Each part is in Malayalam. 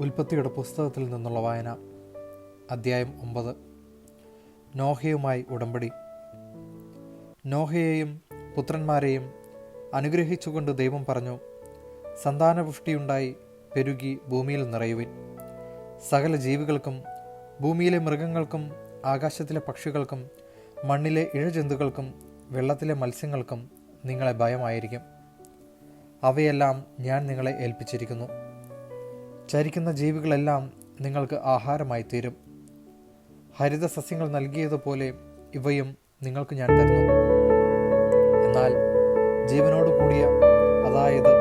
ഉൽപ്പത്തിയുടെ പുസ്തകത്തിൽ നിന്നുള്ള വായന. അദ്ധ്യായം 9. നോഹയുമായി ഉടമ്പടി. നോഹയെയും പുത്രന്മാരെയും അനുഗ്രഹിച്ചുകൊണ്ട് ദൈവം പറഞ്ഞു, സന്താനപുഷ്ടിയുണ്ടായി പെരുകി ഭൂമിയിൽ നിറയുവിൻ. സകല ജീവികൾക്കും, ഭൂമിയിലെ മൃഗങ്ങൾക്കും, ആകാശത്തിലെ പക്ഷികൾക്കും, മണ്ണിലെ ഇഴജന്തുക്കൾക്കും, വെള്ളത്തിലെ മത്സ്യങ്ങൾക്കും നിങ്ങളെ ഭയമായിരിക്കും. അവയെല്ലാം ഞാൻ നിങ്ങളെ ഏൽപ്പിച്ചിരിക്കുന്നു. ചരിക്കുന്ന ജീവികളെല്ലാം നിങ്ങൾക്ക് ആഹാരമായി തീരും. ഹരിത സസ്യങ്ങൾ നൽകിയതുപോലെ ഇവയും നിങ്ങൾക്ക് ഞാൻ തരുന്നു. എന്നാൽ ജീവനോടു കൂടിയ, അതായത്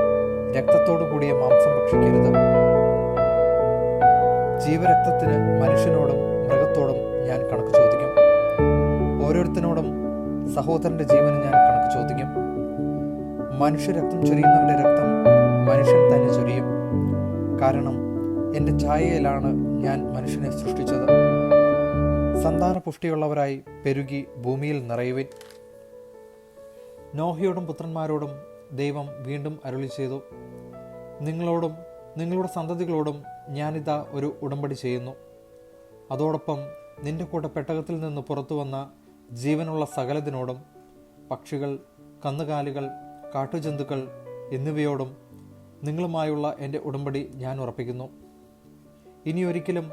രക്തത്തോടു കൂടിയ മാംസം ഭക്ഷിക്കരുത്. ജീവരക്തത്തിന് മനുഷ്യനോടും മൃഗത്തോടും ഞാൻ കണക്ക് ചോദിക്കും. ഓരോരുത്തരോടും സഹോദരന്റെ ജീവന് ഞാൻ കണക്ക് ചോദിക്കും. മനുഷ്യരക്തം ചൊരിയുന്നവന്റെ രക്തം മനുഷ്യൻ തന്നെ ചൊരിയും. കാരണം എൻ്റെ ഛായയിലാണ് ഞാൻ മനുഷ്യനെ സൃഷ്ടിച്ചത്. സന്താന പുഷ്ടിയുള്ളവരായി പെരുകി ഭൂമിയിൽ നിറയുവിൻ. നോഹയോടും പുത്രന്മാരോടും ദൈവം വീണ്ടും അരുളി ചെയ്തു, നിങ്ങളോടും നിങ്ങളുടെ സന്തതികളോടും ഞാനിതാ ഒരു ഉടമ്പടി ചെയ്യുന്നു. അതോടൊപ്പം നിന്റെ കൂടെ പെട്ടകത്തിൽ നിന്ന് പുറത്തു വന്ന ജീവനുള്ള സകലതിനോടും, പക്ഷികൾ, കന്നുകാലികൾ, കാട്ടുജന്തുക്കൾ എന്നിവയോടും നിങ്ങളുമായുള്ള എൻ്റെ ഉടമ്പടി ഞാൻ ഉറപ്പിക്കുന്നു. ഇനിയൊരിക്കലും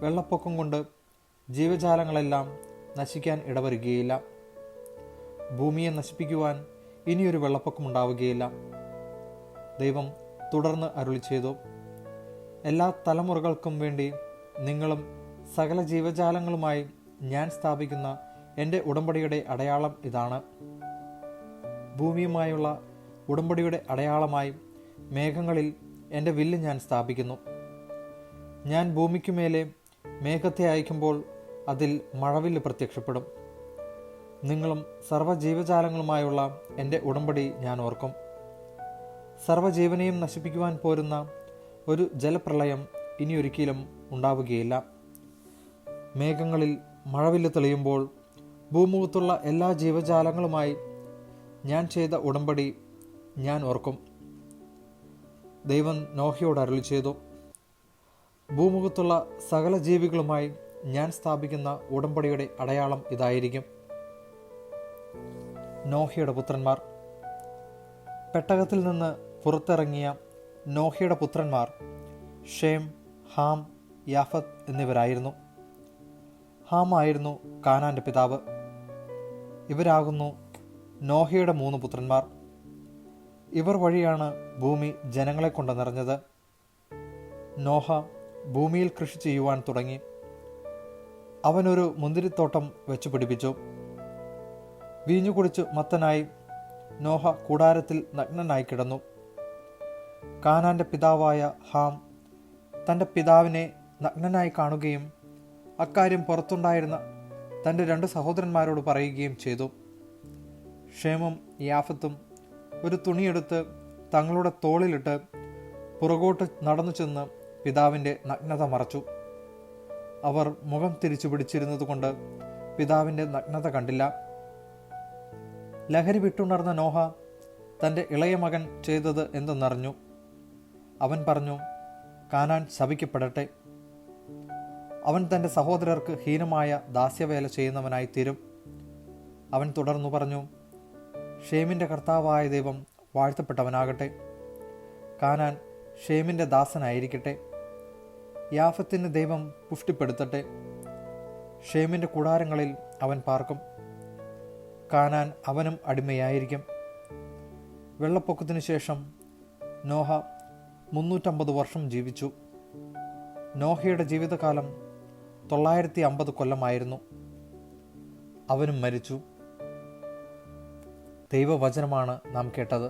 വെള്ളപ്പൊക്കം കൊണ്ട് ജീവജാലങ്ങളെല്ലാം നശിക്കാൻ ഇടവരുകയില്ല. ഭൂമിയെ നശിപ്പിക്കുവാൻ ഇനിയൊരു വെള്ളപ്പൊക്കം ഉണ്ടാവുകയില്ല. ദൈവം തുടർന്ന് അരുളി ചെയ്തു, എല്ലാ തലമുറകൾക്കും വേണ്ടി നിങ്ങളും സകല ജീവജാലങ്ങളുമായി ഞാൻ സ്ഥാപിക്കുന്ന എൻ്റെ ഉടമ്പടിയുടെ അടയാളം ഇതാണ്. ഭൂമിയുമായുള്ള ഉടമ്പടിയുടെ അടയാളമായി മേഘങ്ങളിൽ എൻ്റെ വില്ല് ഞാൻ സ്ഥാപിക്കുന്നു. ഞാൻ ഭൂമിക്കുമേലെ മേഘത്തെ അയക്കുമ്പോൾ അതിൽ മഴവില്ല് പ്രത്യക്ഷപ്പെടും. നിങ്ങളും സർവ്വജീവജാലങ്ങളുമായുള്ള എൻ്റെ ഉടമ്പടി ഞാൻ ഓർക്കും. സർവ്വജീവനെയും നശിപ്പിക്കുവാൻ പോരുന്ന ഒരു ജലപ്രളയം ഇനിയൊരിക്കലും ഉണ്ടാവുകയില്ല. മേഘങ്ങളിൽ മഴവില്ല് തെളിയുമ്പോൾ ഭൂമുഖത്തുള്ള എല്ലാ ജീവജാലങ്ങളുമായി ഞാൻ ചെയ്ത ഉടമ്പടി ഞാൻ ഓർക്കും. ദൈവം നോഹയോട് അരുളി ചെയ്തു, ഭൂമുഖത്തുള്ള സകല ജീവികളുമായി ഞാൻ സ്ഥാപിക്കുന്ന ഉടമ്പടിയുടെ അടയാളം ഇതായിരിക്കും. നോഹയുടെ പുത്രന്മാർ. പെട്ടകത്തിൽ നിന്ന് പുറത്തിറങ്ങിയ നോഹയുടെ പുത്രന്മാർ ഷേം, ഹാം, യാഫത്ത് എന്നിവരായിരുന്നു. ഹാം ആയിരുന്നു കാനാന്റെ പിതാവ്. ഇവരാകുന്നു നോഹയുടെ 3 പുത്രന്മാർ. ഇവർ വഴിയാണ് ഭൂമി ജനങ്ങളെ കൊണ്ട് നിറഞ്ഞത്. നോഹ ഭൂമിയിൽ കൃഷി ചെയ്യുവാൻ തുടങ്ങി. അവനൊരു മുന്തിരിത്തോട്ടം വെച്ചു പിടിപ്പിച്ചു. വീഞ്ഞു കുടിച്ചു മത്തനായി നോഹ കൂടാരത്തിൽ നഗ്നനായി കിടന്നു. കാനാന്റെ പിതാവായ ഹാം തൻ്റെ പിതാവിനെ നഗ്നനായി കാണുകയും അക്കാര്യം പുറത്തുണ്ടായിരുന്ന തൻ്റെ 2 സഹോദരന്മാരോട് പറയുകയും ചെയ്തു. ഷേമും യാഫത്തും ഒരു തുണിയെടുത്ത് തങ്ങളുടെ തോളിലിട്ട് പുറകോട്ട് നടന്നു ചെന്ന് പിതാവിൻ്റെ നഗ്നത മറച്ചു. അവർ മുഖം തിരിച്ചു പിടിച്ചിരുന്നതുകൊണ്ട് പിതാവിൻ്റെ നഗ്നത കണ്ടില്ല. ലഹരി വിട്ടുണർന്ന നോഹ തൻ്റെ ഇളയ മകൻ ചെയ്തത് എന്തെന്നറിഞ്ഞു. അവൻ പറഞ്ഞു, കാനാൻ ശപിക്കപ്പെടട്ടെ. അവൻ തൻ്റെ സഹോദരർക്ക് ഹീനമായ ദാസ്യവേല ചെയ്യുന്നവനായി തീരും. അവൻ തുടർന്നു പറഞ്ഞു, ഷേമിൻ്റെ കർത്താവായ ദൈവം വാഴ്ത്തപ്പെട്ടവനാകട്ടെ. കാനാൻ ഷേമിൻ്റെ ദാസനായിരിക്കട്ടെ. യാഫത്തിന് ദൈവം പുഷ്ടിപ്പെടുത്തട്ടെ. ഷേമിൻ്റെ കൂടാരങ്ങളിൽ അവൻ പാർക്കും. കാനാൻ അവനും അടിമയായിരിക്കും. വെള്ളപ്പൊക്കത്തിനു ശേഷം നോഹ 350 വർഷം ജീവിച്ചു. നോഹയുടെ ജീവിതകാലം 950 കൊല്ലമായിരുന്നു. അവനും മരിച്ചു. ദൈവവചനമാണ് നാം കേട്ടത്.